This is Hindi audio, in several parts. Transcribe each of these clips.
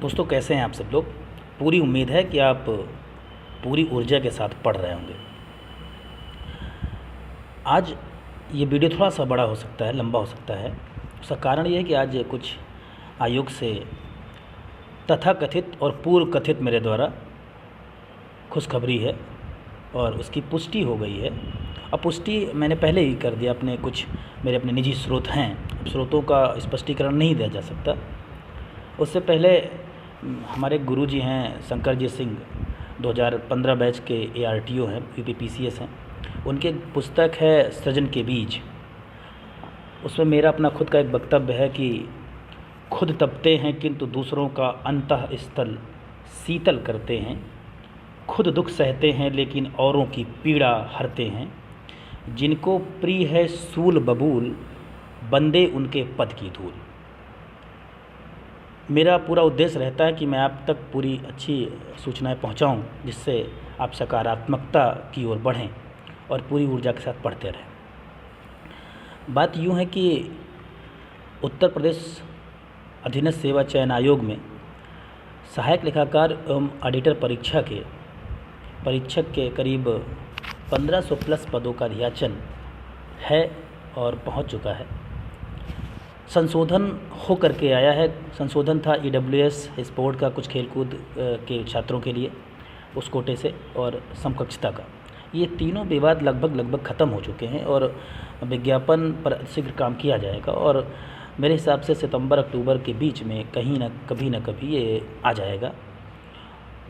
दोस्तों, कैसे हैं आप सब लोग। पूरी उम्मीद है कि आप पूरी ऊर्जा के साथ पढ़ रहे होंगे। आज ये वीडियो थोड़ा सा बड़ा हो सकता है, लंबा हो सकता है। उसका कारण ये है कि आज कुछ आयोग से तथाकथित और पूर्व कथित मेरे द्वारा खुशखबरी है और उसकी पुष्टि हो गई है। अब पुष्टि मैंने पहले ही कर दिया, मेरे अपने निजी स्रोत हैं, अब स्रोतों का स्पष्टीकरण नहीं दिया जा सकता। उससे पहले हमारे गुरुजी हैं शंकरजीत सिंह, 2015 बैच के ARTO हैं, UPPCS हैं। उनकी पुस्तक है सृजन के बीज। उसमें मेरा अपना खुद का एक वक्तव्य है कि खुद तपते हैं किंतु दूसरों का अंतः स्थल शीतल करते हैं, खुद दुख सहते हैं लेकिन औरों की पीड़ा हरते हैं, जिनको प्रिय है सूल बबूल बंदे उनके पद की धूल। मेरा पूरा उद्देश्य रहता है कि मैं आप तक पूरी अच्छी सूचनाएं पहुंचाऊं, जिससे आप सकारात्मकता की ओर बढ़ें और पूरी ऊर्जा के साथ पढ़ते रहें। बात यूं है कि उत्तर प्रदेश अधीनस्थ सेवा चयन आयोग में सहायक लेखाकार एवं ऑडिटर परीक्षक के करीब 1500 प्लस पदों का अधियाचन है और पहुंच चुका है। संशोधन हो करके आया है। संशोधन था EWS स्पोर्ट का, कुछ खेलकूद के छात्रों के लिए उस कोटे से, और समकक्षता का। ये तीनों विवाद लगभग ख़त्म हो चुके हैं और विज्ञापन पर शीघ्र काम किया जाएगा और मेरे हिसाब से सितंबर अक्टूबर के बीच में कहीं न कभी ये आ जाएगा।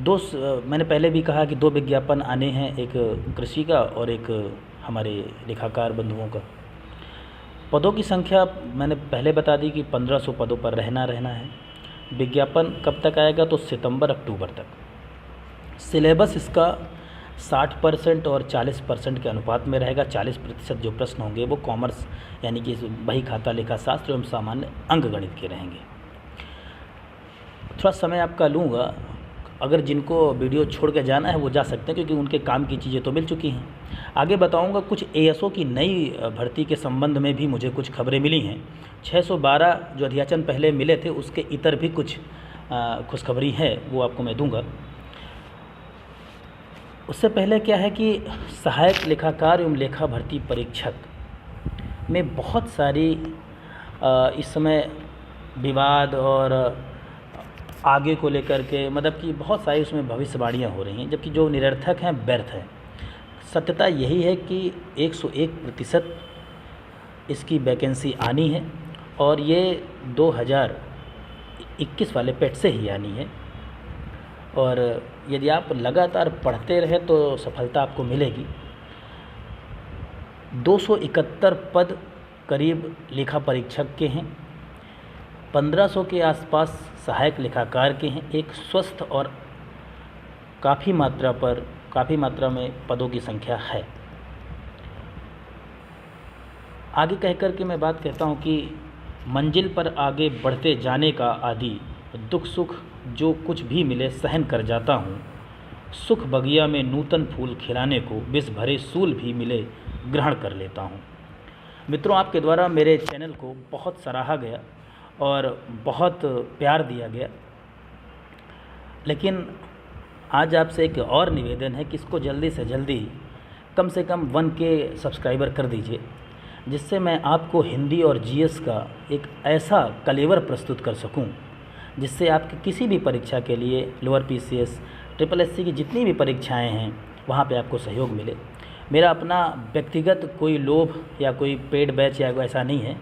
मैंने पहले भी कहा कि 2 विज्ञापन आने हैं, एक कृषि का और एक हमारे लेखाकार बंधुओं का। पदों की संख्या मैंने पहले बता दी कि 1500 पदों पर रहना है। विज्ञापन कब तक आएगा? तो सितंबर अक्टूबर तक। सिलेबस इसका 60% और 40% के अनुपात में रहेगा। 40% जो प्रश्न होंगे वो कॉमर्स यानी कि बही खाता लेखा शास्त्र एवं सामान्य अंक गणित के रहेंगे। थोड़ा समय आपका लूँगा। अगर जिनको वीडियो छोड़ के जाना है वो जा सकते हैं, क्योंकि उनके काम की चीज़ें तो मिल चुकी हैं। आगे बताऊंगा कुछ ASO की नई भर्ती के संबंध में भी मुझे कुछ खबरें मिली हैं। 612 जो अध्याचन पहले मिले थे उसके इतर भी कुछ खुशखबरी है, वो आपको मैं दूंगा। उससे पहले क्या है कि सहायक लेखाकार एवं लेखा भर्ती परीक्षक में बहुत सारी इस समय विवाद और आगे को लेकर के, मतलब कि बहुत सारी उसमें भविष्यवाणियाँ हो रही हैं, जबकि जो निरर्थक हैं व्यर्थ हैं। सत्यता यही है कि 101% इसकी वैकेंसी आनी है और ये 2021 वाले पेट से ही आनी है। और यदि आप लगातार पढ़ते रहे तो सफलता आपको मिलेगी। 271 पद करीब लेखा परीक्षक के हैं, 1500 के आसपास सहायक लेखाकार के हैं। एक स्वस्थ और काफ़ी मात्रा में पदों की संख्या है। आगे कहकर के मैं बात कहता हूं कि मंजिल पर आगे बढ़ते जाने का आदि, दुख सुख जो कुछ भी मिले सहन कर जाता हूं, सुख बगिया में नूतन फूल खिलाने को विष भरे सूल भी मिले ग्रहण कर लेता हूं। मित्रों, आपके द्वारा मेरे चैनल को बहुत सराहा गया और बहुत प्यार दिया गया, लेकिन आज आपसे एक और निवेदन है कि इसको जल्दी से जल्दी कम से कम 1K सब्सक्राइबर कर दीजिए, जिससे मैं आपको हिंदी और GS का एक ऐसा कलेवर प्रस्तुत कर सकूं जिससे आपकी किसी भी परीक्षा के लिए, लोअर PCS, SSSC की जितनी भी परीक्षाएं हैं वहाँ पे आपको सहयोग मिले। मेरा अपना व्यक्तिगत कोई लोभ या कोई पेड बैच या ऐसा नहीं है।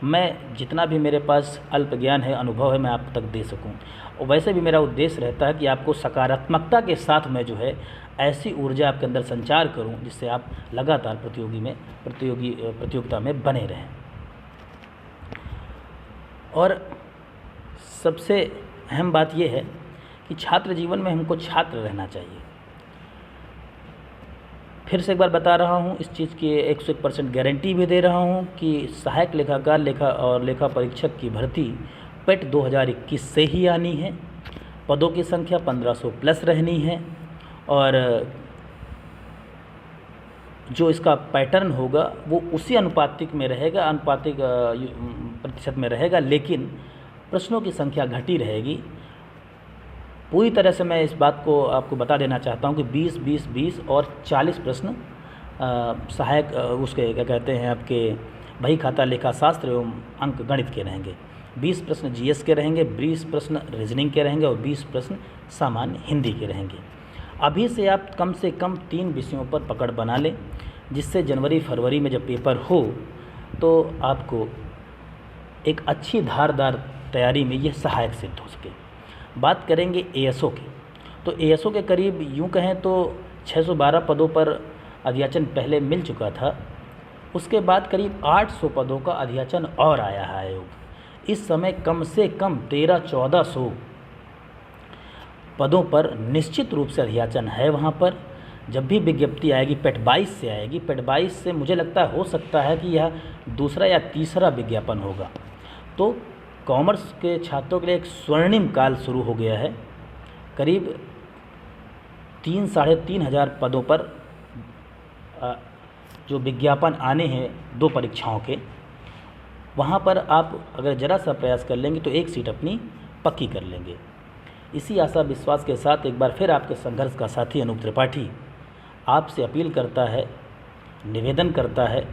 मैं जितना भी मेरे पास अल्प ज्ञान है, अनुभव है, मैं आप तक दे सकूं। और वैसे भी मेरा उद्देश्य रहता है कि आपको सकारात्मकता के साथ मैं जो है ऐसी ऊर्जा आपके अंदर संचार करूं जिससे आप लगातार प्रतियोगिता में बने रहें। और सबसे अहम बात यह है कि छात्र जीवन में हमको छात्र रहना चाहिए। फिर से एक बार बता रहा हूँ, इस चीज़ की 101% गारंटी भी दे रहा हूँ कि सहायक लेखाकार लेखा परीक्षक की भर्ती पेट 2021 से ही आनी है। पदों की संख्या 1500 प्लस रहनी है और जो इसका पैटर्न होगा वो उसी अनुपातिक प्रतिशत में रहेगा, लेकिन प्रश्नों की संख्या घटी रहेगी। पूरी तरह से मैं इस बात को आपको बता देना चाहता हूँ कि 20, 20, 20 और 40 प्रश्न सहायक उसके क्या कहते हैं आपके बही खाता लेखा शास्त्र एवं अंक गणित के रहेंगे। 20 प्रश्न जीएस के रहेंगे, 20 प्रश्न रीजनिंग के रहेंगे और 20 प्रश्न सामान्य हिंदी के रहेंगे। अभी से आप कम से कम 3 विषयों पर पकड़ बना लें, जिससे जनवरी फरवरी में जब पेपर हो तो आपको एक अच्छी धारदार तैयारी में यह सहायक सिद्ध हो सके। बात करेंगे एएसओ की, तो एएसओ के करीब यूँ कहें तो 612 पदों पर अध्याचन पहले मिल चुका था। उसके बाद करीब 800 पदों का अध्याचन और आया है आयोग। इस समय कम से कम 1300-1400 पदों पर निश्चित रूप से अध्याचन है। वहाँ पर जब भी विज्ञप्ति आएगी पेट 22 से आएगी, पेट 22 से मुझे लगता है हो सकता है कि यह दूसरा या तीसरा विज्ञापन होगा। तो कॉमर्स के छात्रों के लिए एक स्वर्णिम काल शुरू हो गया है। करीब 3-3.5 हज़ार पदों पर जो विज्ञापन आने हैं 2 परीक्षाओं के, वहाँ पर आप अगर ज़रा सा प्रयास कर लेंगे तो एक सीट अपनी पक्की कर लेंगे। इसी आशा विश्वास के साथ एक बार फिर आपके संघर्ष का साथी अनूप त्रिपाठी आपसे अपील करता है, निवेदन करता है